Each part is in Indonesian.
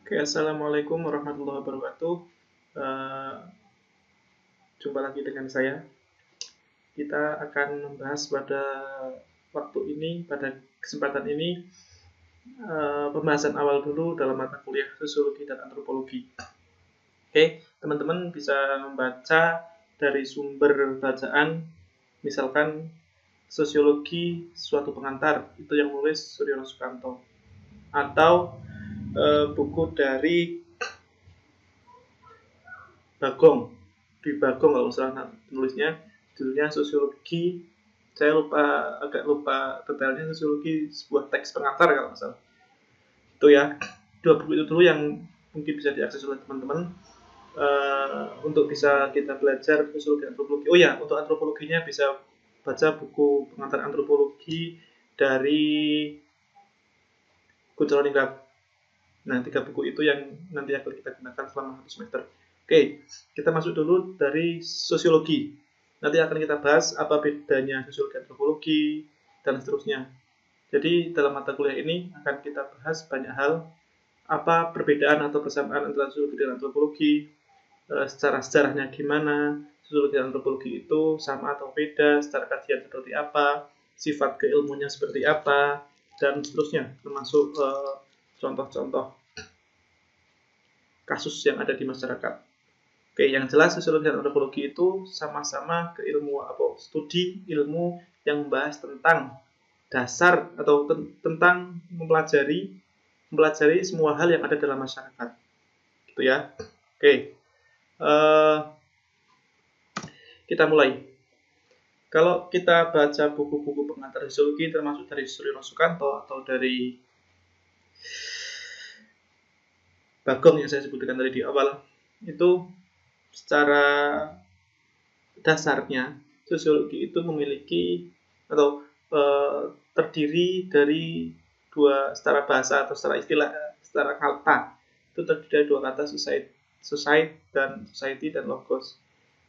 Oke, assalamualaikum warahmatullahi wabarakatuh. Eh, Jumpa lagi dengan saya. Kita akan membahas pada waktu ini, pada kesempatan ini, pembahasan awal dulu dalam mata kuliah sosiologi dan antropologi. Oke, teman-teman bisa membaca dari sumber bacaan, misalkan sosiologi suatu pengantar, itu yang nulis Suryono Sukanto, atau buku dari Bagong, di Bagong kalau salah penulisnya, judulnya Sosiologi, saya agak lupa detailnya, Sosiologi sebuah teks pengantar kalau nggak salah. Itu ya, dua buku itu dulu yang mungkin bisa diakses oleh teman-teman untuk bisa kita belajar sosiologi antropologi. Oh ya, untuk antropologinya bisa baca buku pengantar antropologi dari Kuncoro-Ningrat. Nah, 3 buku itu yang nanti akan kita gunakan selama 1 semester. Oke, kita masuk dulu dari sosiologi. Nanti akan kita bahas apa bedanya sosiologi antropologi dan seterusnya. Jadi dalam mata kuliah ini akan kita bahas banyak hal, apa perbedaan atau persamaan antara sosiologi dan antropologi, secara sejarahnya gimana, sosiologi dan antropologi itu sama atau beda, secara kajian seperti apa, sifat keilmuannya seperti apa, dan seterusnya, termasuk contoh-contoh kasus yang ada di masyarakat. Oke, yang jelas sosiologi dan antropologi itu sama-sama studi ilmu yang membahas tentang dasar atau tentang mempelajari semua hal yang ada dalam masyarakat. Gitu ya. Oke. Kita mulai. Kalau kita baca buku-buku pengantar sosiologi termasuk dari Suryono Sukanto atau dari Bagong yang saya sebutkan tadi di awal, itu secara dasarnya sosiologi itu memiliki atau terdiri dari secara bahasa atau secara istilah, secara kata itu terdiri dari 2 kata, society dan logos,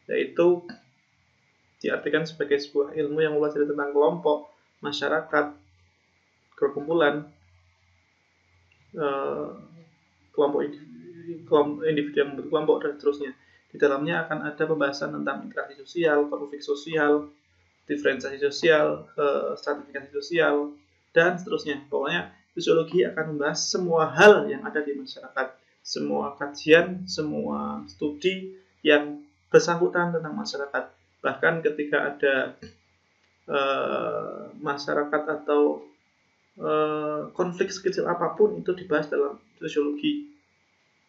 yaitu diartikan sebagai sebuah ilmu yang mempelajari tentang kelompok, masyarakat, perkumpulan, kelompok individu yang membentuk kelompok, dan seterusnya. Di dalamnya akan ada pembahasan tentang interaksi sosial, konflik sosial, diferensiasi sosial, stratifikasi sosial, dan seterusnya. Pokoknya sosiologi akan membahas semua hal yang ada di masyarakat, semua kajian, semua studi yang bersangkutan tentang masyarakat. Bahkan ketika ada masyarakat atau konflik sekecil apapun itu dibahas dalam sosiologi,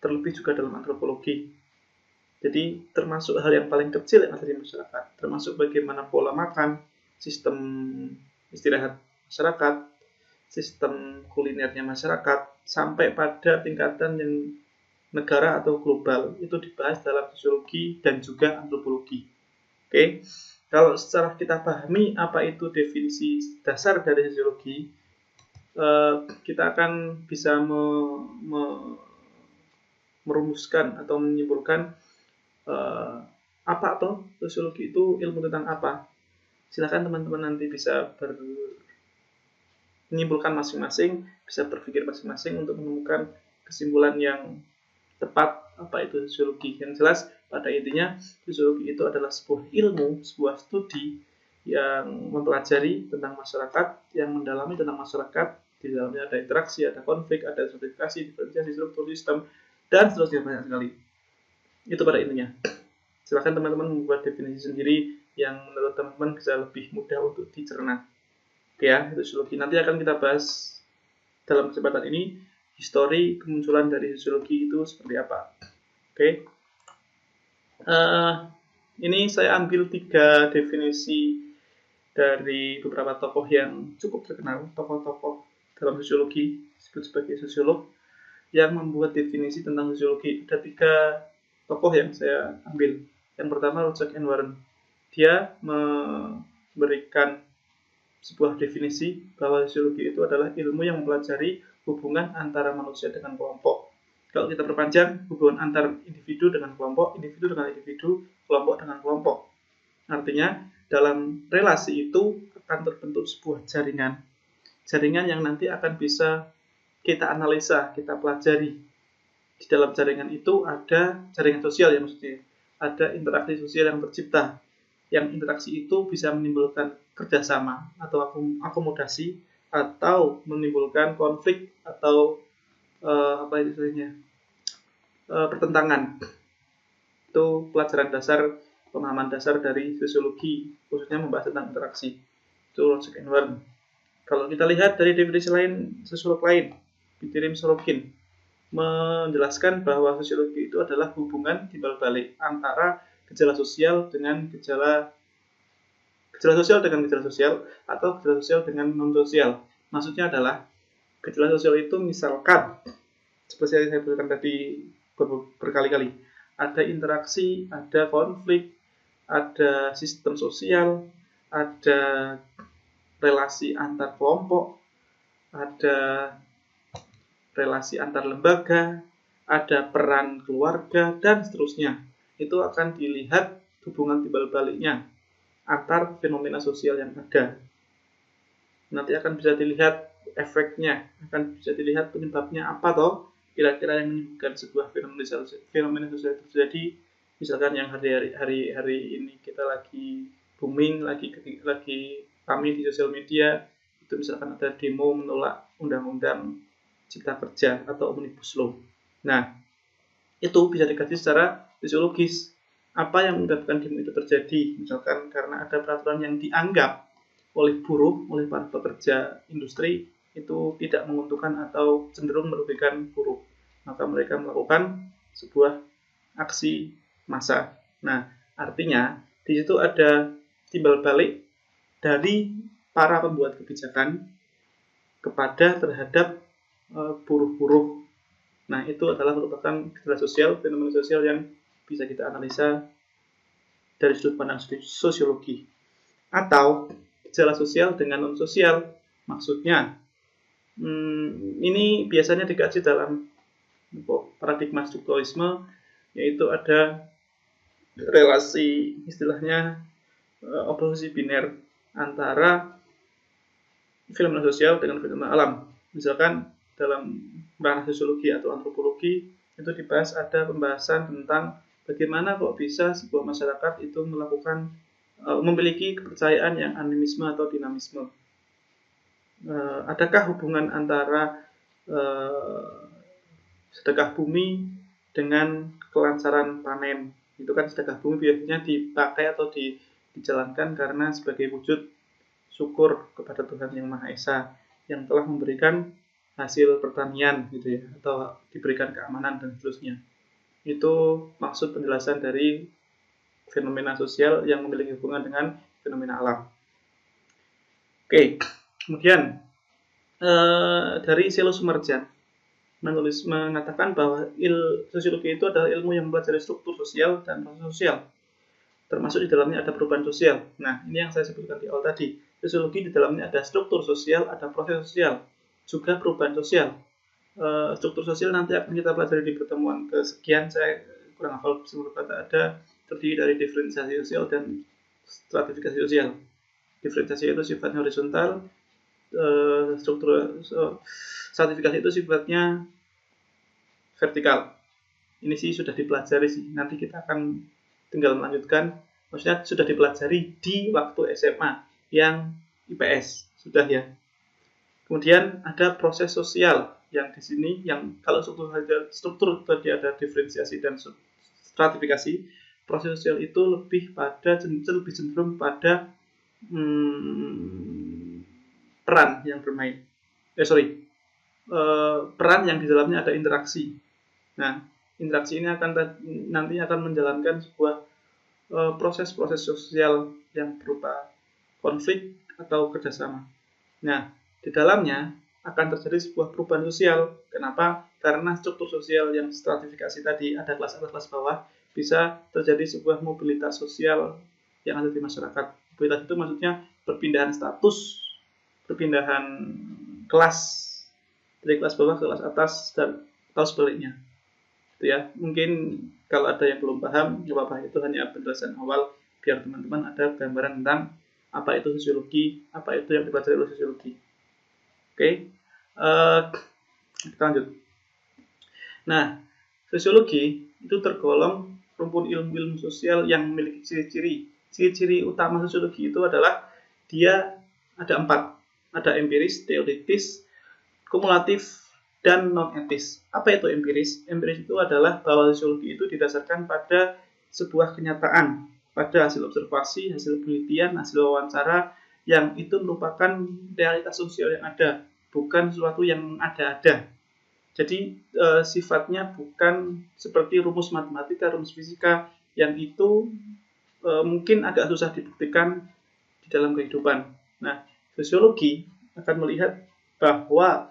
terlebih juga dalam antropologi. Jadi termasuk hal yang paling kecil yang ada di masyarakat, termasuk bagaimana pola makan, sistem istirahat masyarakat, sistem kulinernya masyarakat, sampai pada tingkatan yang negara atau global, itu dibahas dalam sosiologi dan juga antropologi. Oke, kalau secara kita pahami apa itu definisi dasar dari sosiologi, kita akan bisa merumuskan atau menyimpulkan apa toh sosiologi itu ilmu tentang apa. Silakan teman-teman nanti bisa menyimpulkan masing-masing, bisa berpikir masing-masing untuk menemukan kesimpulan yang tepat apa itu sosiologi. Yang jelas pada intinya sosiologi itu adalah sebuah ilmu, sebuah studi yang mempelajari tentang masyarakat, yang mendalami tentang masyarakat. Di dalamnya ada interaksi, ada konflik, ada stratifikasi, diferensiasi, struktur sistem, dan seterusnya, banyak sekali. Itu pada intinya. Silakan teman-teman membuat definisi sendiri yang menurut teman-teman bisa lebih mudah untuk dicerna. Oke ya, itu sosiologi. Nanti akan kita bahas dalam kesempatan ini histori kemunculan dari sosiologi itu seperti apa. Oke. Ini saya ambil 3 definisi dari beberapa tokoh yang cukup terkenal, tokoh-tokoh dalam sosiologi, disebut sebagai sosiolog, yang membuat definisi tentang sosiologi. Ada 3 tokoh yang saya ambil. Yang pertama, Roger N. Warren. Dia memberikan sebuah definisi bahwa sosiologi itu adalah ilmu yang mempelajari hubungan antara manusia dengan kelompok. Kalau kita perpanjang, hubungan antar individu dengan kelompok, individu dengan individu, kelompok dengan kelompok. Artinya, dalam relasi itu akan terbentuk sebuah jaringan. Jaringan yang nanti akan bisa kita analisa, kita pelajari. di dalam jaringan itu ada jaringan sosial ya maksudnya. Ada interaksi sosial yang tercipta. Yang interaksi itu bisa menimbulkan kerjasama atau akomodasi atau menimbulkan konflik atau pertentangan. Itu pelajaran dasar, pemahaman dasar dari sosiologi, khususnya membahas tentang interaksi. Itu logic and learn. Kalau kita lihat dari definisi lain, sosiolog lain, Pitirim Sorokin, menjelaskan bahwa sosiologi itu adalah hubungan timbal balik antara gejala sosial dengan gejala sosial atau gejala sosial dengan non sosial. Maksudnya adalah gejala sosial itu misalkan seperti yang saya sebutkan tadi berkali-kali, ada interaksi, ada konflik, ada sistem sosial, ada relasi antar kelompok, ada relasi antar lembaga, ada peran keluarga, dan seterusnya. Itu akan dilihat hubungan timbal baliknya antar fenomena sosial yang ada. Nanti akan bisa dilihat efeknya, akan bisa dilihat penyebabnya apa toh, kira-kira yang menyebabkan sebuah fenomena sosial terjadi. Misalkan yang hari ini kita lagi booming, lagi rame di sosial media, itu misalkan ada demo menolak undang-undang Cipta Kerja atau Omnibus Law. Nah, itu bisa dikaji secara fisiologis. Apa yang menyebabkan demo itu terjadi? Misalkan karena ada peraturan yang dianggap oleh buruh, oleh para pekerja industri itu tidak menguntungkan atau cenderung merugikan buruh. Maka mereka melakukan sebuah aksi massa. Nah, artinya di situ ada timbal balik dari para pembuat kebijakan terhadap buruh-buruh. Nah, itu adalah merupakan gejala sosial, fenomena sosial yang bisa kita analisa dari sudut pandang sosiologi. Atau gejala sosial dengan non sosial, maksudnya ini biasanya dikaji dalam paradigma strukturalisme, yaitu ada relasi istilahnya oposisi biner antara fenomena sosial dengan fenomena alam. Misalkan dalam ranah sosiologi atau antropologi itu dibahas, ada pembahasan tentang bagaimana kok bisa sebuah masyarakat itu melakukan memiliki kepercayaan yang animisme atau dinamisme. Adakah hubungan antara sedekah bumi dengan kelancaran panen? Itu kan sedekah bumi biasanya dipakai atau dijalankan karena sebagai wujud syukur kepada Tuhan Yang Maha Esa yang telah memberikan hasil pertanian gitu ya, atau diberikan keamanan dan seterusnya. Itu maksud penjelasan dari fenomena sosial yang memiliki hubungan dengan fenomena alam. Oke, kemudian dari Selo Sumerjan mengatakan bahwa sosiologi itu adalah ilmu yang mempelajari struktur sosial dan proses sosial, termasuk di dalamnya ada perubahan sosial. Nah, ini yang saya sebutkan di awal tadi. Sosiologi di dalamnya ada struktur sosial, ada proses sosial, juga perubahan sosial. Struktur sosial nanti akan kita pelajari di pertemuan kesekian. Saya kurang hafal sebelum kata ada terdiri dari diferensiasi sosial dan stratifikasi sosial. Diferensiasi itu sifatnya horizontal, stratifikasi itu sifatnya vertikal. Ini sih sudah dipelajari sih. Nanti kita akan tinggal melanjutkan. Maksudnya sudah dipelajari di waktu SMA yang IPS sudah ya. Kemudian ada proses sosial yang di sini, yang kalau struktur tadi ada diferensiasi dan stratifikasi, proses sosial itu lebih cenderung pada peran yang bermain. Peran yang di dalamnya ada interaksi. Nah, interaksi ini nanti akan menjalankan sebuah proses-proses sosial yang berupa konflik atau kerjasama. Nah, di dalamnya akan terjadi sebuah perubahan sosial. Kenapa? Karena struktur sosial yang stratifikasi tadi, ada kelas atas, kelas bawah, bisa terjadi sebuah mobilitas sosial yang ada di masyarakat. Mobilitas itu maksudnya perpindahan status, perpindahan kelas dari kelas bawah ke kelas atas dan atau sebaliknya. Itu ya. Mungkin kalau ada yang belum paham, nggak apa-apa, itu hanya penjelasan awal biar teman-teman ada gambaran tentang apa itu sosiologi, apa itu yang dipelajari oleh sosiologi. Oke, kita lanjut. Nah, Sosiologi itu tergolong rumpun ilmu-ilmu sosial yang memiliki ciri-ciri. Ciri-ciri utama sosiologi itu adalah dia ada 4. Ada empiris, teoritis, kumulatif, dan non-etis. Apa itu empiris? Empiris itu adalah bahwa sosiologi itu didasarkan pada sebuah kenyataan, pada hasil observasi, hasil penelitian, hasil wawancara, yang itu merupakan realitas sosial yang ada, bukan sesuatu yang ada-ada. Jadi sifatnya bukan seperti rumus matematika, rumus fisika yang itu mungkin agak susah dibuktikan di dalam kehidupan. Nah, sosiologi akan melihat bahwa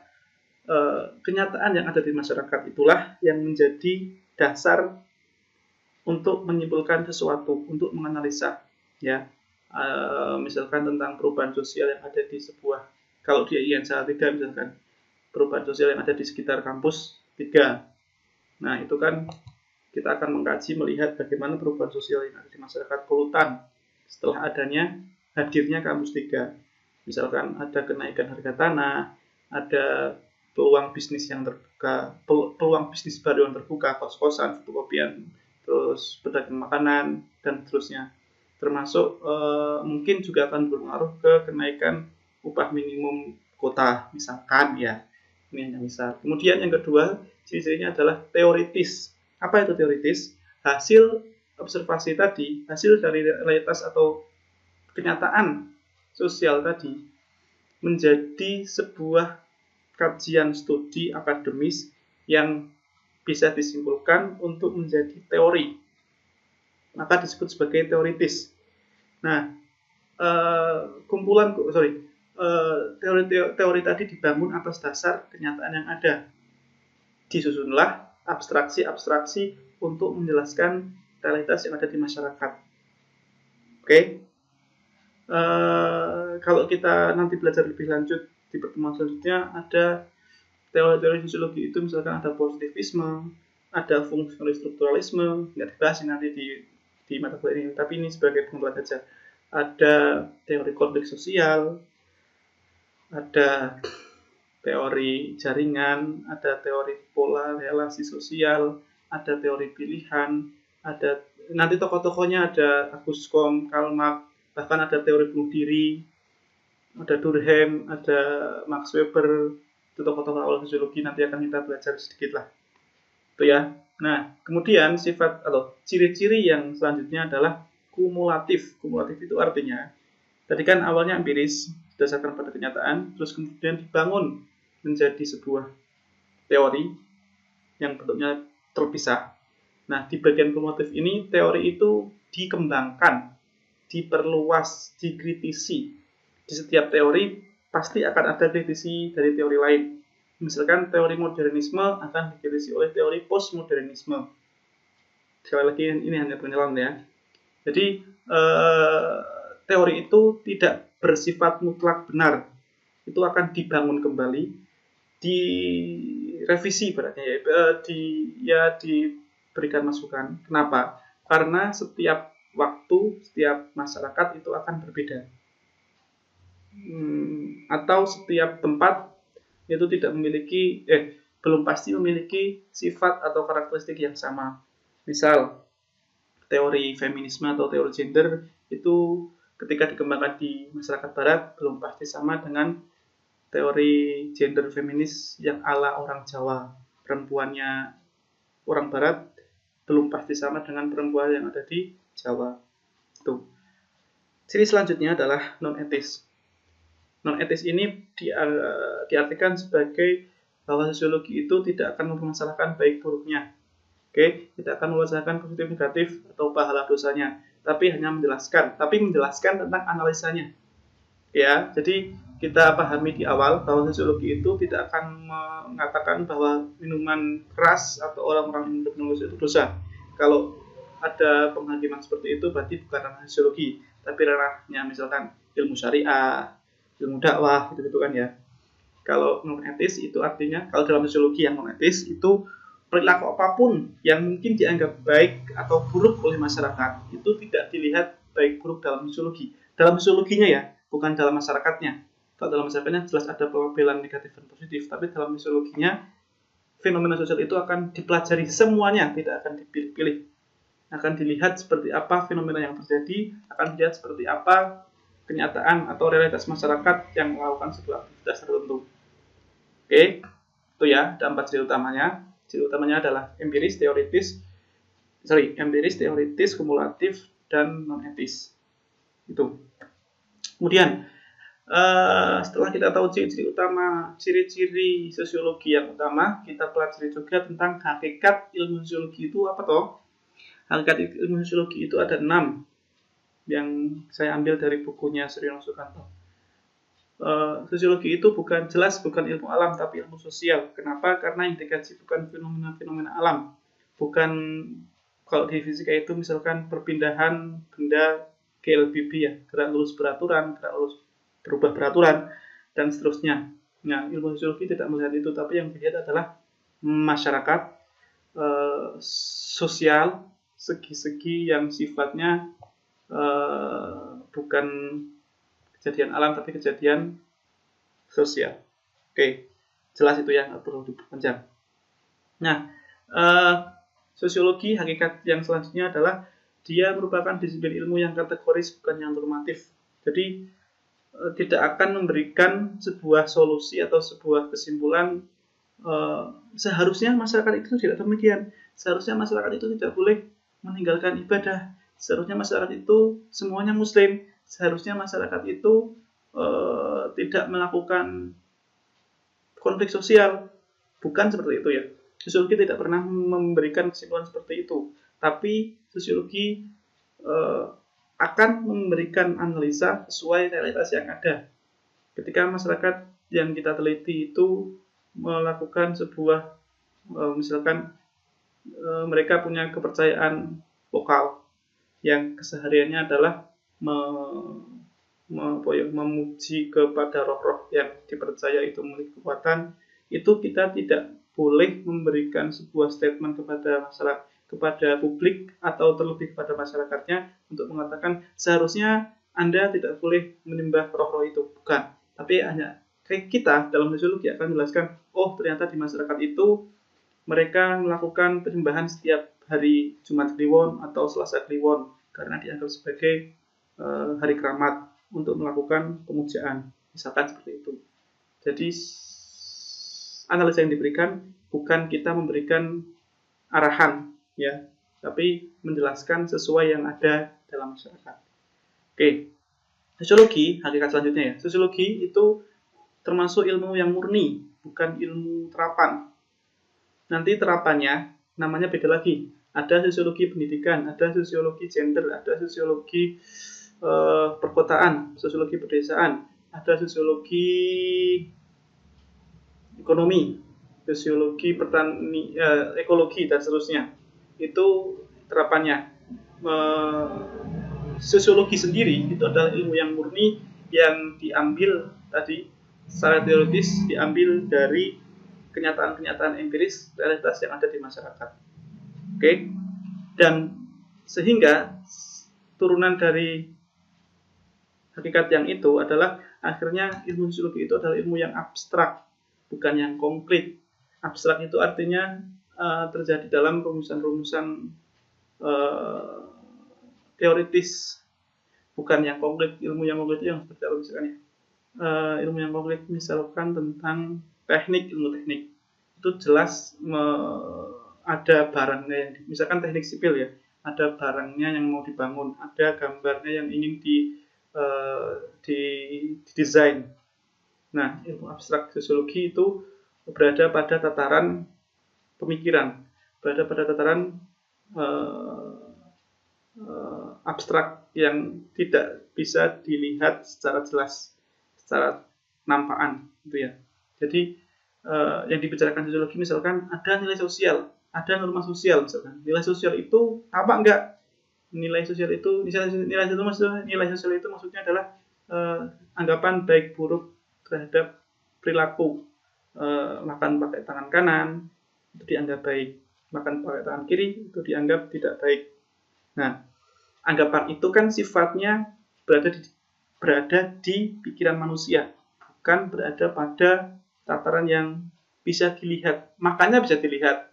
kenyataan yang ada di masyarakat itulah yang menjadi dasar untuk menyimpulkan sesuatu, untuk menganalisa, ya. Misalkan tentang perubahan sosial yang ada di sebuah, kalau dia INSA 3 misalkan, perubahan sosial yang ada di sekitar kampus 3. Nah, itu kan kita akan mengkaji melihat bagaimana perubahan sosial yang ada di masyarakat polutan setelah hadirnya kampus 3. Misalkan ada kenaikan harga tanah, ada peluang bisnis yang terbuka, peluang bisnis baru yang terbuka, kos-kosan, fotokopian, terus pedagang makanan, dan seterusnya. Termasuk mungkin juga akan berpengaruh ke kenaikan upah minimum kota, misalkan ya. Ini hanya misal. Kemudian yang kedua, ciri-cirinya adalah teoritis. Apa itu teoritis? Hasil observasi tadi, hasil dari realitas atau kenyataan sosial tadi menjadi sebuah kajian studi akademis yang bisa disimpulkan untuk menjadi teori. Maka disebut sebagai teoritis. Nah, teori tadi dibangun atas dasar kenyataan yang ada. Disusunlah abstraksi-abstraksi untuk menjelaskan realitas yang ada di masyarakat. Oke? Kalau kita nanti belajar lebih lanjut di pertemuan selanjutnya, ada teori-teori sosiologi itu, misalkan ada positivisme, ada fungsional strukturalisme, nggak dibahas nanti di mata kuliah ini, tapi ini sebagai pengembangan saja. Ada teori konflik sosial, ada teori jaringan, ada teori pola relasi sosial, ada teori pilihan, ada nanti tokoh-tokohnya ada Auguste Comte, Karl Marx, bahkan ada teori bunuh diri, ada Durkheim, ada Max Weber. Itu tokoh-tokoh awal sosiologi, nanti akan kita belajar sedikit lah. Itu ya. Nah, kemudian sifat atau ciri-ciri yang selanjutnya adalah kumulatif. Kumulatif itu artinya, tadi kan awalnya empiris, berdasarkan pada kenyataan, terus kemudian dibangun menjadi sebuah teori yang bentuknya terpisah. Nah, di bagian kumulatif ini, teori itu dikembangkan, diperluas, dikritisi. Di setiap teori pasti akan ada kritisi dari teori lain. Misalkan teori modernisme akan dikritisi oleh teori postmodernisme. Sekali lagi, ini hanya penjelasan ya. Jadi, teori itu tidak bersifat mutlak benar. Itu akan dibangun kembali, direvisi berarti ya, diberikan masukan. Kenapa? Karena setiap waktu, setiap masyarakat itu akan berbeda. Atau setiap tempat itu tidak memiliki, belum pasti memiliki sifat atau karakteristik yang sama. Misal, teori feminisme atau teori gender itu ketika dikembangkan di masyarakat barat belum pasti sama dengan teori gender feminis yang ala orang Jawa. Perempuannya orang barat belum pasti sama dengan perempuan yang ada di Jawa. Tuh. Ciri selanjutnya adalah non-etis. Non-etis ini diartikan sebagai bahwa sosiologi itu tidak akan mempermasalahkan baik buruknya. Oke, tidak akan mempermasalahkan positif negatif atau pahala dosanya, tapi hanya menjelaskan tentang analisanya. Ya, jadi kita pahami di awal bahwa sosiologi itu tidak akan mengatakan bahwa minuman keras atau orang-orang yang minum itu dosa. Kalau ada penghakiman seperti itu berarti bukan ranah sosiologi, tapi ranahnya misalkan ilmu syariah, ilmu dakwah, gitu-gitu kan ya. Kalau non-etis itu artinya, kalau dalam sosiologi yang non-etis itu perilaku apapun yang mungkin dianggap baik atau buruk oleh masyarakat itu tidak dilihat baik buruk dalam sosiologi. Dalam sosiologinya ya, bukan dalam masyarakatnya. Kalau dalam masyarakatnya jelas ada pelabelan negatif dan positif, tapi dalam sosiologinya fenomena sosial itu akan dipelajari semuanya, tidak akan dipilih-pilih. Akan dilihat seperti apa fenomena yang terjadi, akan dilihat seperti apa kenyataan atau realitas masyarakat yang melakukan sebuah aktivitas tertentu. Oke, itu ya, ada 4 ciri utamanya. Ciri utamanya adalah empiris, teoritis, kumulatif, dan non-etis. Itu. Kemudian, setelah kita tahu ciri-ciri utama, ciri-ciri sosiologi yang utama, kita pelajari juga tentang hakikat ilmu sosiologi itu apa toh? Hakikat ilmu sosiologi itu ada 6 yang saya ambil dari bukunya Suryono Sukanto. Sosiologi itu bukan ilmu alam tapi ilmu sosial. Kenapa? Karena yang dikaji bukan fenomena-fenomena alam, bukan kalau di fisika itu misalkan perpindahan benda GLBB ya, gerak lurus beraturan, gerak lurus berubah beraturan, dan seterusnya. Nah, ilmu sosiologi tidak melihat itu, tapi yang dilihat adalah masyarakat, sosial, segi-segi yang sifatnya bukan kejadian alam, tapi kejadian sosial. Oke, jelas itu ya, nggak perlu diperpanjang. Nah, sosiologi hakikat yang selanjutnya adalah dia merupakan disiplin ilmu yang kategoris, bukan yang normatif. Jadi tidak akan memberikan sebuah solusi atau sebuah kesimpulan seharusnya masyarakat itu tidak demikian, seharusnya masyarakat itu tidak boleh meninggalkan ibadah, seharusnya masyarakat itu semuanya muslim, seharusnya masyarakat itu tidak melakukan konflik sosial. Bukan seperti itu ya. Sosiologi tidak pernah memberikan kesimpulan seperti itu, tapi sosiologi akan memberikan analisa sesuai realitas yang ada. Ketika masyarakat yang kita teliti itu melakukan sebuah, misalkan mereka punya kepercayaan lokal yang kesehariannya adalah memuji kepada roh-roh yang dipercaya itu memiliki kekuatan, itu kita tidak boleh memberikan sebuah statement kepada masyarakat, kepada publik atau terlebih kepada masyarakatnya untuk mengatakan seharusnya Anda tidak boleh menyembah roh-roh itu, bukan. Tapi hanya kita dalam sosiologi akan menjelaskan, oh ternyata di masyarakat itu mereka melakukan penyembahan setiap hari Jumat Kliwon atau Selasa Kliwon karena dianggap sebagai hari keramat untuk melakukan pemujaan, misalkan seperti itu. Jadi analisa yang diberikan bukan kita memberikan arahan ya, tapi menjelaskan sesuai yang ada dalam masyarakat. Oke, sosiologi hakikat selanjutnya ya. Sosiologi itu termasuk ilmu yang murni, bukan ilmu terapan. Nanti terapannya namanya beda lagi. Ada sosiologi pendidikan, ada sosiologi gender, ada sosiologi perkotaan, sosiologi pedesaan, ada sosiologi ekonomi, sosiologi ekologi dan seterusnya. Itu terapannya. Sosiologi sendiri itu adalah ilmu yang murni yang diambil tadi secara teoritis, diambil dari kenyataan-kenyataan empiris realitas yang ada di masyarakat. Oke? Dan sehingga turunan dari hakikat yang itu adalah akhirnya ilmu sosiologi itu adalah ilmu yang abstrak, bukan yang konkret. Abstrak itu artinya terjadi dalam rumusan-rumusan teoritis, bukan yang konkret. Ilmu yang konkret itu yang seperti apa misalkan ya? Ilmu yang konkret misalkan tentang teknik, ilmu teknik itu jelas ada barangnya yang misalkan teknik sipil ya, ada barangnya yang mau dibangun, ada gambarnya yang ingin didesain. Nah, ilmu abstrak sosiologi itu berada pada tataran pemikiran, berada pada tataran abstrak yang tidak bisa dilihat secara jelas, secara nampakan, gitu ya. Jadi yang dibicarakan sosiologi misalkan ada nilai sosial, ada norma sosial misalkan. Nilai sosial itu apa enggak? Nilai sosial itu nilai sosial itu maksudnya adalah anggapan baik buruk terhadap perilaku. Makan pakai tangan kanan itu dianggap baik, makan pakai tangan kiri itu dianggap tidak baik. Nah, anggapan itu kan sifatnya berada di pikiran manusia, bukan berada pada tataran yang bisa dilihat, makannya bisa dilihat.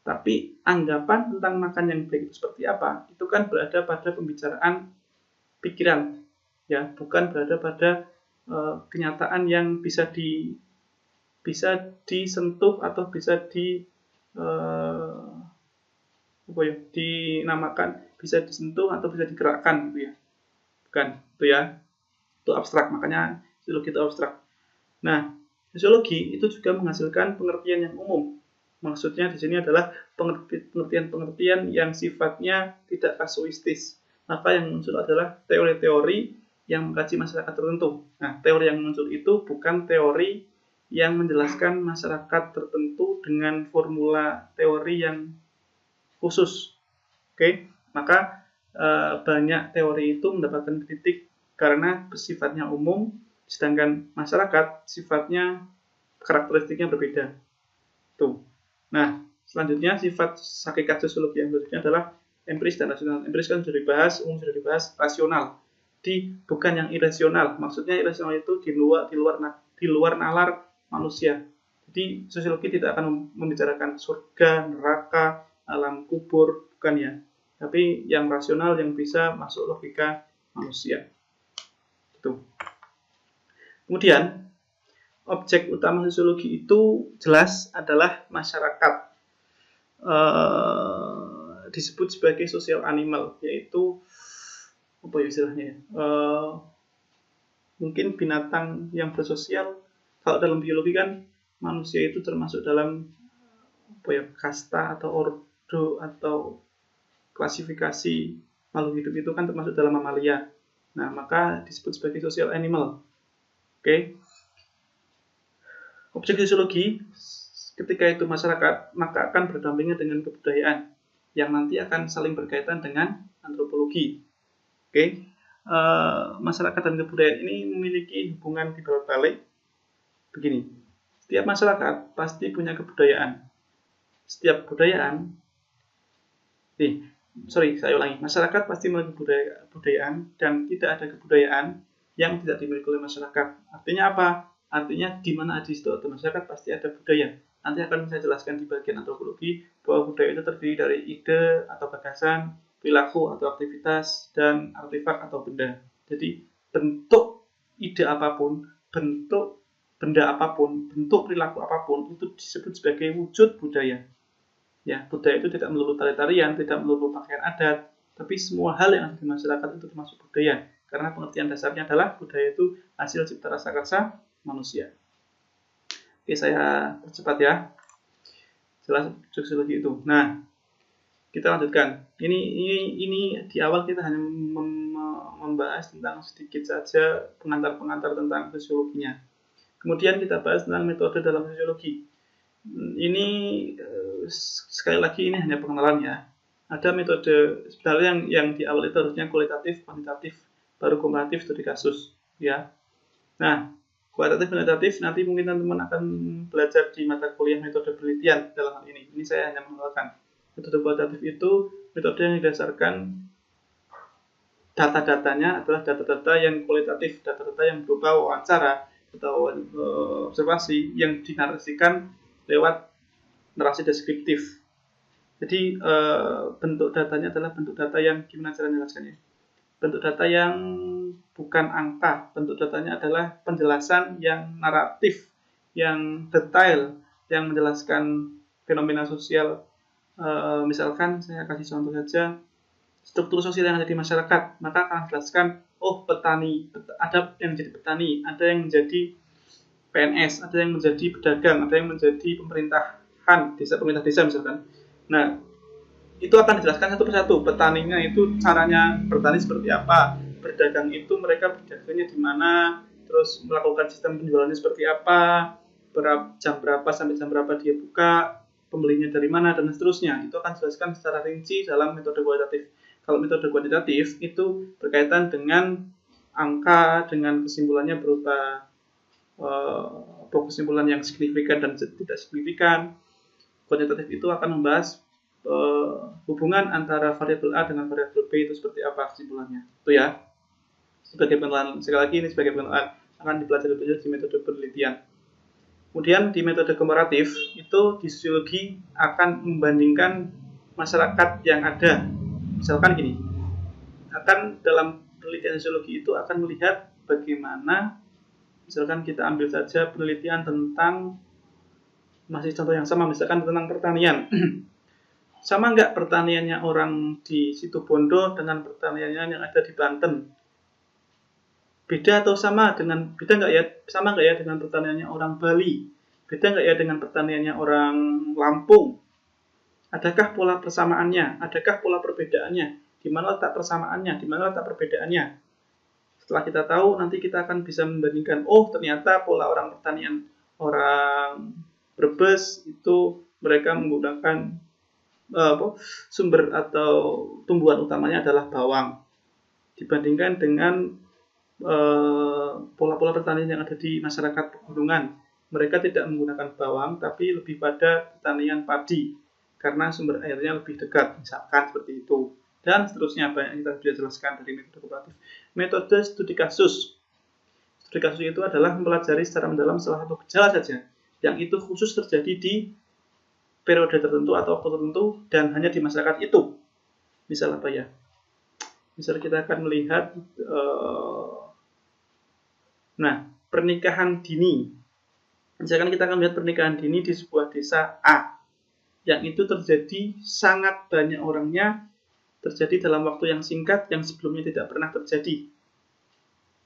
Tapi anggapan tentang makan yang baik itu seperti apa, itu kan berada pada pembicaraan pikiran, ya, bukan berada pada kenyataan yang bisa disentuh atau bisa dinamakan, bisa disentuh atau bisa digerakkan, gitu ya. Bukan, itu ya. Itu abstrak, makanya sosiologi itu abstrak. Nah, sosiologi itu juga menghasilkan pengertian yang umum. Maksudnya di sini adalah pengertian-pengertian yang sifatnya tidak kasuistis. Maka yang muncul adalah teori-teori yang mengkaji masyarakat tertentu. Nah, teori yang muncul itu bukan teori yang menjelaskan masyarakat tertentu dengan formula teori yang khusus. Oke, maka banyak teori itu mendapatkan kritik karena bersifatnya umum, sedangkan masyarakat sifatnya karakteristiknya berbeda. Tuh. Nah, selanjutnya sifat hakikat sosiologi yang berikutnya adalah empiris dan rasional. Empiris kan sudah dibahas, umum sudah dibahas, rasional. Bukan yang irasional. Maksudnya irasional itu di luar nalar manusia. Jadi sosiologi tidak akan membicarakan surga, neraka, alam kubur, bukan ya. Tapi yang rasional yang bisa masuk logika manusia. Itu. Kemudian objek utama sosiologi itu jelas adalah masyarakat. Disebut sebagai social animal, yaitu apa ya istilahnya? Mungkin binatang yang bersosial. Kalau dalam biologi kan manusia itu termasuk dalam kasta atau ordo atau klasifikasi makhluk hidup itu kan termasuk dalam mamalia. Nah, maka disebut sebagai social animal. Oke. Objek sosiologi ketika itu masyarakat, maka akan berdampingan dengan kebudayaan yang nanti akan saling berkaitan dengan antropologi. Oke. Masyarakat dan kebudayaan ini memiliki hubungan timbal balik. Begini, setiap masyarakat pasti punya kebudayaan. Setiap kebudayaan, saya ulangi, masyarakat pasti memiliki kebudayaan dan tidak ada kebudayaan yang tidak dimiliki oleh masyarakat. Artinya apa? Artinya di mana ada suatu masyarakat pasti ada budaya. Nanti akan saya jelaskan di bagian antropologi bahwa budaya itu terdiri dari ide atau gagasan, perilaku atau aktivitas, dan artefak atau benda. Jadi bentuk ide apapun, bentuk benda apapun, bentuk perilaku apapun itu disebut sebagai wujud budaya. Ya, budaya itu tidak melulu tari-tarian, tidak melulu pakaian adat, tapi semua hal yang ada di masyarakat itu termasuk budaya. Karena pengertian dasarnya adalah budaya itu hasil cipta rasa karsa manusia. Oke, saya percepat ya. Jelas sosiologi itu. Nah, kita lanjutkan. Ini di awal kita hanya membahas tentang sedikit saja pengantar-pengantar tentang sosiologinya. Kemudian kita bahas tentang metode dalam sosiologi. Ini sekali lagi ini hanya pengenalan ya. Ada metode sebenarnya yang di awal itu harusnya kualitatif, kuantitatif, baru komparatif studi kasus ya. Nah, kualitatif kuantitatif nanti mungkin teman-teman akan belajar di mata kuliah metode penelitian dalam hal ini. Ini saya hanya mengenalkan. Metode kualitatif itu metode yang didasarkan data-datanya adalah data-data yang kualitatif, data-data yang berupa wawancara atau observasi yang dinarasikan lewat narasi deskriptif. Jadi bentuk datanya adalah bentuk data yang gimana cara menjelaskannya? Bentuk data yang bukan angka, bentuk datanya adalah penjelasan yang naratif, yang detail, yang menjelaskan fenomena sosial. Misalkan saya kasih contoh saja, struktur sosial yang ada di masyarakat, maka akan menjelaskan, petani, ada yang menjadi petani, ada yang menjadi PNS, ada yang menjadi pedagang, ada yang menjadi pemerintah desa misalkan. Nah, itu akan dijelaskan satu persatu. Petaninya itu caranya bertani seperti apa, berdagang itu mereka berdagangnya di mana, terus melakukan sistem penjualannya seperti apa, jam berapa sampai jam berapa dia buka, pembelinya dari mana, dan seterusnya. Itu akan dijelaskan secara rinci dalam metode kualitatif. Kalau metode kuantitatif itu berkaitan dengan angka, dengan kesimpulannya berupa kesimpulan yang signifikan dan tidak signifikan. Kuantitatif itu akan membahas hubungan antara variabel A dengan variabel B itu seperti apa kesimpulannya. Itu ya. Sebagai pengenalan, sekali lagi ini sebagai pengenalan akan dipelajari di metode penelitian. Kemudian di metode komparatif itu di sosiologi akan membandingkan masyarakat yang ada. Misalkan gini, akan dalam penelitian sosiologi itu akan melihat bagaimana, misalkan kita ambil saja penelitian tentang, masih contoh yang sama, misalkan tentang pertanian. Sama nggak pertaniannya orang di Situbondo dengan pertaniannya yang ada di Banten? Beda atau sama dengan, beda nggak ya, sama nggak ya dengan pertaniannya orang Bali? Beda nggak ya dengan pertaniannya orang Lampung? Adakah pola persamaannya? Adakah pola perbedaannya? Di mana letak persamaannya? Di mana letak perbedaannya? Setelah kita tahu, nanti kita akan bisa membandingkan, oh ternyata pola orang pertanian orang Brebes itu mereka menggunakan sumber atau tumbuhan utamanya adalah bawang, dibandingkan dengan pola-pola pertanian yang ada di masyarakat pegunungan. Mereka tidak menggunakan bawang, tapi lebih pada pertanian padi, karena sumber airnya lebih dekat, misalkan seperti itu. Dan seterusnya, banyak yang kita sudah jelaskan dari metode komparatif. Metode studi kasus. Studi kasus itu adalah mempelajari secara mendalam salah satu gejala saja, yang itu khusus terjadi di periode tertentu atau waktu tertentu, dan hanya di masyarakat itu. Misal apa ya? Misal kita akan melihat pernikahan dini. Misalkan kita akan melihat pernikahan dini di sebuah desa A, yang itu terjadi sangat banyak orangnya, terjadi dalam waktu yang singkat, yang sebelumnya tidak pernah terjadi.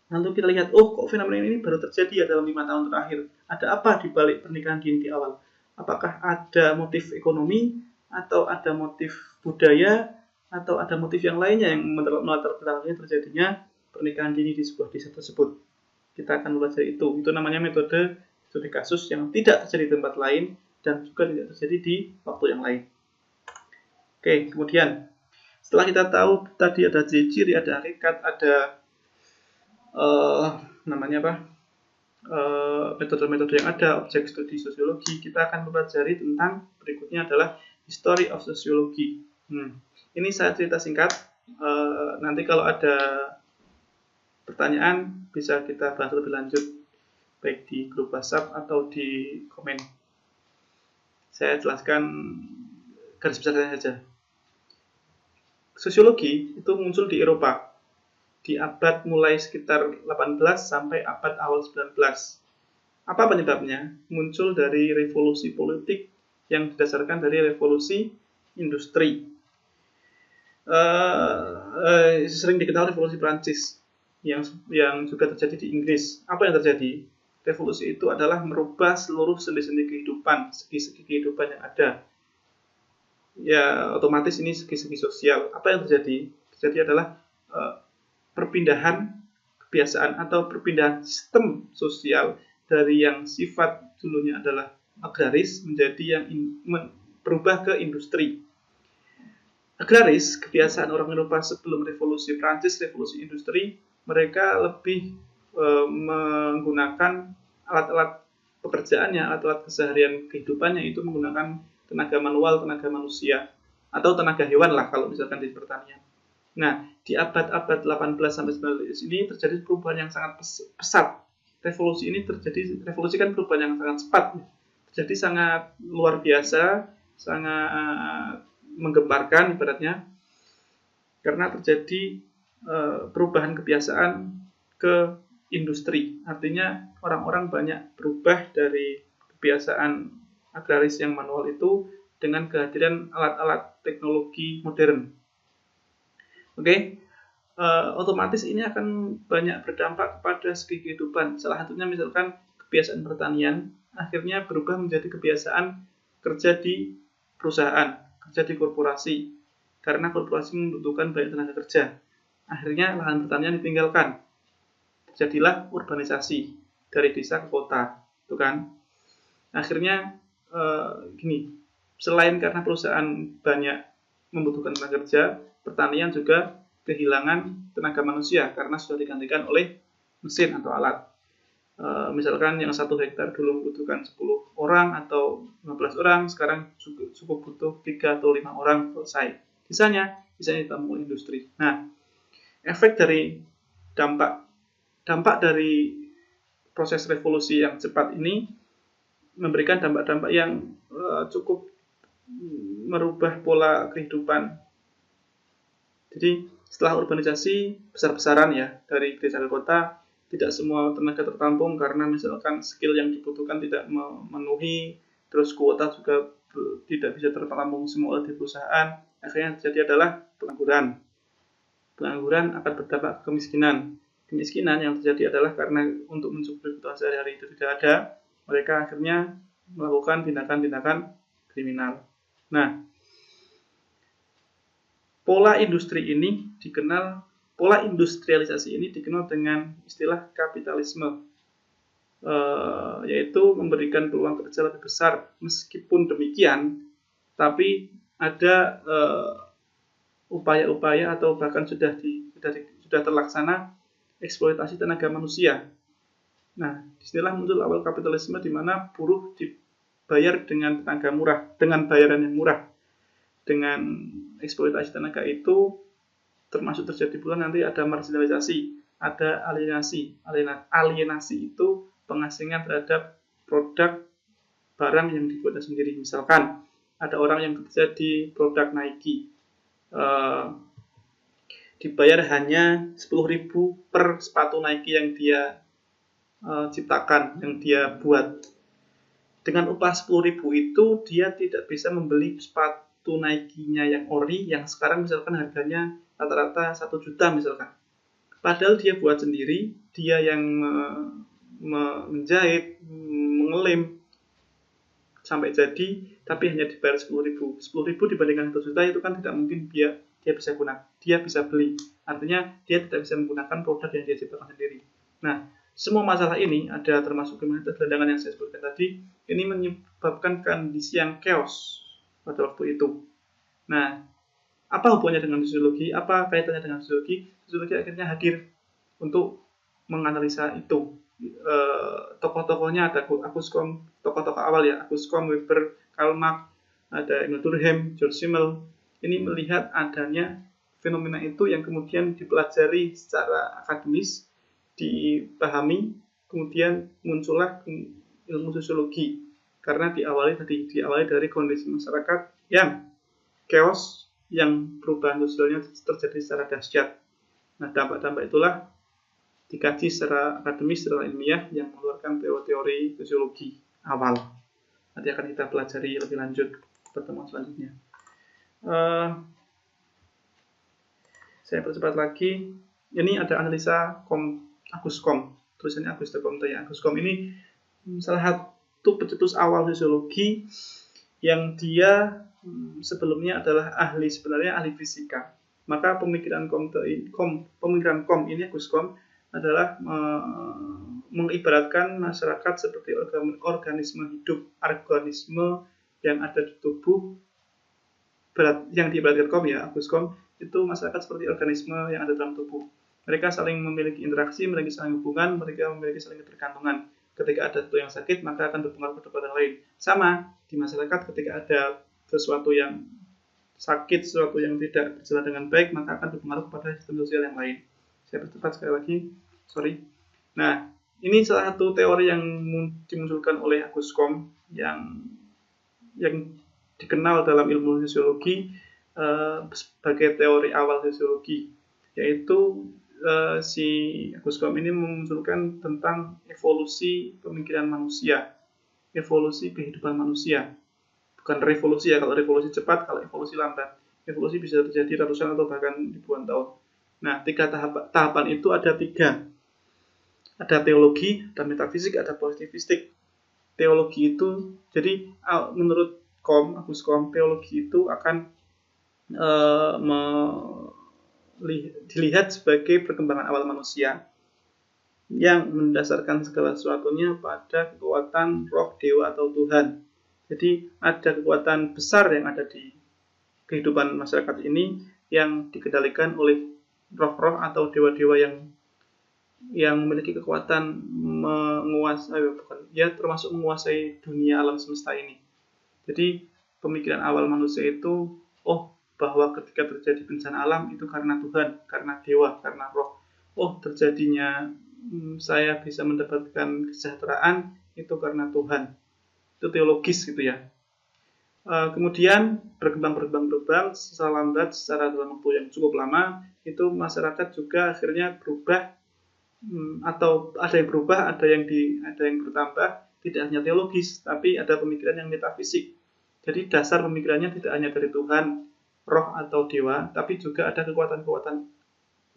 Lalu kita lihat, oh kok fenomena ini baru terjadi ya dalam 5 tahun terakhir. Ada apa di balik pernikahan dini di awal? Apakah ada motif ekonomi, atau ada motif budaya, atau ada motif yang lainnya yang melatar belakangnya terjadinya pernikahan dini di sebuah desa tersebut? Kita akan belajar itu. Itu namanya metode studi kasus yang tidak terjadi di tempat lain dan juga tidak terjadi di waktu yang lain. Oke, kemudian setelah kita tahu tadi ada ciri, ada hakikat, ada metode-metode yang ada, objek studi sosiologi, kita akan mempelajari tentang berikutnya adalah history of sociology. Ini saya cerita singkat. Nanti kalau ada pertanyaan bisa kita bahas lebih lanjut, baik di grup WhatsApp atau di komen. Saya jelaskan garis besarnya saja. Sosiologi itu muncul di Eropa di abad mulai sekitar 18 sampai abad awal 19. Apa penyebabnya? Muncul dari revolusi politik yang didasarkan dari revolusi industri. Sering dikenal revolusi Prancis yang juga terjadi di Inggris. Apa yang terjadi? Revolusi itu adalah merubah seluruh sendi-sendi kehidupan, segi-segi kehidupan yang ada. Ya, otomatis ini segi-segi sosial. Apa yang terjadi? Terjadi adalah perpindahan kebiasaan atau perpindahan sistem sosial dari yang sifat dulunya adalah agraris menjadi yang berubah ke industri. Agraris, kebiasaan orang Eropa sebelum revolusi Prancis, revolusi industri, mereka lebih menggunakan alat-alat pekerjaannya, alat-alat keseharian kehidupannya itu menggunakan tenaga manual, tenaga manusia, atau tenaga hewan lah kalau misalkan di pertanian. Nah, di abad-abad 18 sampai 19 ini terjadi perubahan yang sangat pesat. Revolusi kan perubahan yang sangat cepat. Terjadi sangat luar biasa, sangat menggemparkan ibaratnya, karena terjadi perubahan kebiasaan ke industri. Artinya orang-orang banyak berubah dari kebiasaan agraris yang manual itu dengan kehadiran alat-alat teknologi modern. Oke, otomatis ini akan banyak berdampak kepada segi kehidupan. Salah satunya misalkan kebiasaan pertanian akhirnya berubah menjadi kebiasaan kerja di perusahaan, kerja di korporasi, karena korporasi membutuhkan banyak tenaga kerja. Akhirnya lahan pertanian ditinggalkan. Terjadilah urbanisasi dari desa ke kota, itu kan. Akhirnya selain karena perusahaan banyak membutuhkan tenaga kerja, pertanian juga kehilangan tenaga manusia karena sudah digantikan oleh mesin atau alat. Misalkan yang 1 hektar dulu membutuhkan 10 orang atau 15 orang, sekarang cukup butuh 3 atau 5 orang selesai. Sisanya ditambah oleh industri. Nah, efek dari dampak dari proses revolusi yang cepat ini memberikan dampak-dampak yang cukup merubah pola kehidupan. Jadi setelah urbanisasi besar-besaran ya dari desa ke kota, tidak semua tenaga tertampung karena misalkan skill yang dibutuhkan tidak memenuhi, terus kuota juga tidak bisa tertampung semua oleh perusahaan. Akhirnya yang terjadi adalah pengangguran. Pengangguran akan berdampak ke kemiskinan. Kemiskinan yang terjadi adalah karena untuk mencukupi kebutuhan sehari-hari itu tidak ada, mereka akhirnya melakukan tindakan-tindakan kriminal. Nah, pola industrialisasi ini dikenal dengan istilah kapitalisme, yaitu memberikan peluang kerja lebih besar. Meskipun demikian, tapi ada upaya-upaya atau bahkan sudah terlaksana eksploitasi tenaga manusia. Nah, disinilah muncul awal kapitalisme di mana buruh dibayar dengan tenaga murah, dengan bayaran yang murah. Dengan eksploitasi tenaga itu termasuk terjadi pula nanti ada marginalisasi, ada alienasi. Alienasi itu pengasingan terhadap produk barang yang dibuat sendiri. Misalkan ada orang yang kerja di produk Nike, dibayar hanya 10.000 per sepatu Nike yang dia ciptakan, yang dia buat. Dengan upah 10.000 itu dia tidak bisa membeli sepatu Nike-nya yang ori yang sekarang misalkan harganya rata-rata 1 juta misalkan. Padahal dia buat sendiri, dia yang menjahit, mengelem sampai jadi, tapi hanya dibayar 10.000. 10.000 dibandingkan 1 juta itu kan tidak mungkin dia bisa gunakan, dia bisa beli. Artinya dia tidak bisa menggunakan produk yang dia ciptakan sendiri. Nah, semua masalah ini ada termasuk kriminalitas gelandangan yang saya sebutkan tadi, ini menyebabkan kondisi yang chaos pada waktu itu. Nah, apa hubungannya dengan sosiologi? Apa kaitannya dengan sosiologi? Sosiologi akhirnya hadir untuk menganalisa itu. Tokoh-tokohnya ada Agus-Combe, tokoh-tokoh awal ya, Agus-Combe, Weber, Karl Marx, ada Emil Durkheim, George Simmel. Ini melihat adanya fenomena itu yang kemudian dipelajari secara akademis, dipahami, kemudian muncullah ilmu sosiologi karena diawali dari kondisi masyarakat yang chaos, yang perubahan sosialnya terjadi secara dahsyat. Nah, dampak-dampak itulah dikaji secara akademis, secara ilmiah yang mengeluarkan teori-teori sosiologi awal. Nanti akan kita pelajari lebih lanjut pertemuan selanjutnya. Saya percepat lagi. Ini ada analisa Agus-Combe, tulisannya Agus-Combe ya. Agus-Combe ini salah satu pencetus awal sosiologi yang dia sebelumnya adalah ahli fisika. Maka pemikiran Combe ini Agus-Combe adalah mengibaratkan masyarakat seperti organisme hidup, organisme yang ada di tubuh, yang diibaratkan Combe ya, Agus-Combe itu masyarakat seperti organisme yang ada dalam tubuh. Mereka saling memiliki interaksi, memiliki saling hubungan, mereka memiliki saling ketergantungan. Ketika ada sesuatu yang sakit, maka akan berpengaruh kepada orang lain. Sama di masyarakat, ketika ada sesuatu yang sakit, sesuatu yang tidak berjalan dengan baik, maka akan berpengaruh kepada sistem sosial yang lain. Saya percepat sekali lagi, sorry. Nah, ini salah satu teori yang dimunculkan oleh Agus-Combe yang dikenal dalam ilmu sosiologi sebagai teori awal sosiologi, yaitu si Agus-Combe ini memunculkan tentang evolusi pemikiran manusia, evolusi kehidupan manusia. Bukan revolusi ya, kalau revolusi cepat, kalau evolusi lambat. Evolusi bisa terjadi ratusan atau bahkan ribuan tahun. Nah, 3 tahapan itu ada 3. Ada teologi, ada metafisik, ada positivistik. Teologi itu, jadi menurut Agus-Combe, teologi itu akan dilihat sebagai perkembangan awal manusia yang mendasarkan segala sesuatunya pada kekuatan roh, dewa, atau Tuhan. Jadi ada kekuatan besar yang ada di kehidupan masyarakat ini yang dikendalikan oleh roh-roh atau dewa-dewa yang memiliki kekuatan termasuk menguasai dunia alam semesta ini. Jadi pemikiran awal manusia itu, bahwa ketika terjadi bencana alam itu karena Tuhan, karena dewa, karena roh. Terjadinya saya bisa mendapatkan kesejahteraan itu karena Tuhan. itu teologis gitu ya. Kemudian berkembang secara lambat, secara dalam waktu yang cukup lama, itu masyarakat juga akhirnya berubah, atau ada yang berubah, ada yang bertambah, tidak hanya teologis, tapi ada pemikiran yang metafisik. Jadi dasar pemikirannya tidak hanya dari Tuhan, roh atau dewa, tapi juga ada kekuatan-kekuatan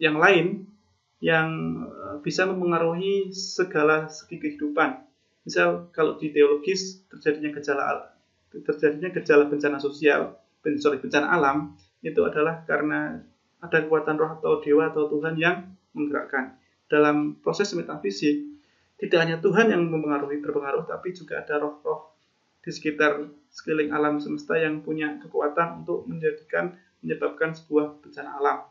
yang lain yang bisa mempengaruhi segala segi kehidupan. Misal kalau di teologis terjadinya gejala bencana sosial, bencana alam, itu adalah karena ada kekuatan roh atau dewa atau Tuhan yang menggerakkan. Dalam proses metafisik, tidak hanya Tuhan yang berpengaruh, tapi juga ada roh-roh di sekeliling alam semesta yang punya kekuatan untuk menyebabkan sebuah bencana alam.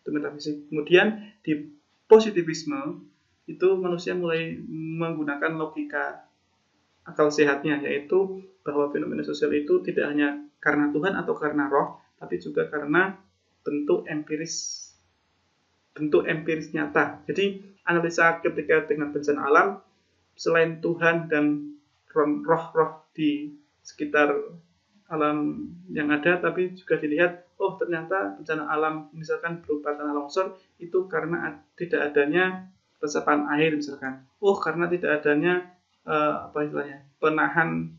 Itu metafisik. Kemudian di positivisme itu manusia mulai menggunakan logika akal sehatnya, yaitu bahwa fenomena sosial itu tidak hanya karena Tuhan atau karena roh, tapi juga karena bentuk empiris nyata. Jadi analisa ketika dengan bencana alam, selain Tuhan dan roh-roh di sekitar alam yang ada, tapi juga dilihat, oh ternyata bencana alam misalkan berupa tanah longsor itu karena tidak adanya resapan air misalkan. Oh karena tidak adanya penahan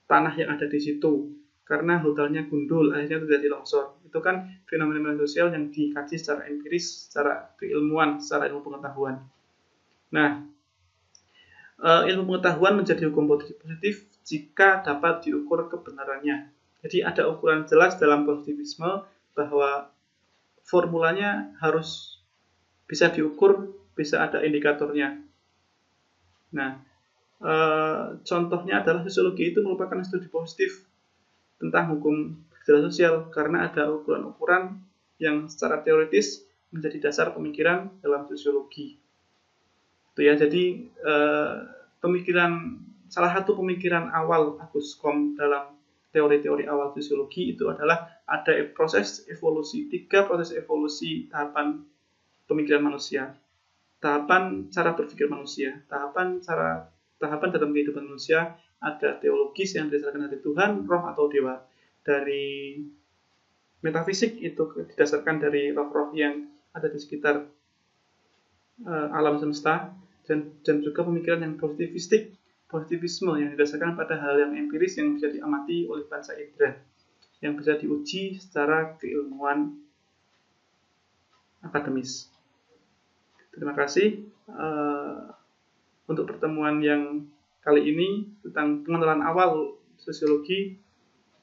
tanah yang ada di situ, karena hutannya gundul akhirnya terjadi longsor. Itu kan fenomena sosial yang dikaji secara empiris, secara keilmuan, secara ilmu pengetahuan. Nah, ilmu pengetahuan menjadi hukum positif jika dapat diukur kebenarannya. Jadi ada ukuran jelas dalam positivisme bahwa formulanya harus bisa diukur, bisa ada indikatornya. Nah, contohnya adalah sosiologi itu merupakan studi positif tentang hukum gejala sosial karena ada ukuran-ukuran yang secara teoritis menjadi dasar pemikiran dalam sosiologi. Itu ya, jadi salah satu pemikiran awal Agus Comte dalam teori-teori awal sosiologi itu adalah ada tiga proses evolusi tahapan pemikiran manusia, tahapan cara berpikir manusia, tahapan dalam kehidupan manusia. Ada teologis yang didasarkan dari Tuhan, roh atau dewa. Dari metafisik itu didasarkan dari roh-roh yang ada di sekitar alam semesta, dan juga pemikiran yang positivisme yang didasarkan pada hal yang empiris yang bisa diamati oleh panca indera, yang bisa diuji secara keilmuan akademis. Terima kasih untuk pertemuan yang kali ini tentang pengenalan awal sosiologi.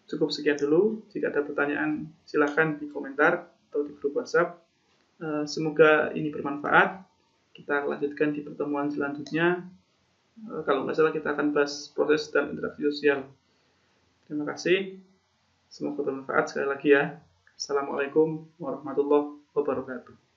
Cukup sekian dulu. Jika ada pertanyaan silakan di komentar atau di grup WhatsApp. Semoga ini bermanfaat. Kita lanjutkan di pertemuan selanjutnya. Kalau nggak salah kita akan bahas proses dan interaksi sosial. Terima kasih. Semoga bermanfaat sekali lagi ya. Assalamualaikum warahmatullahi wabarakatuh.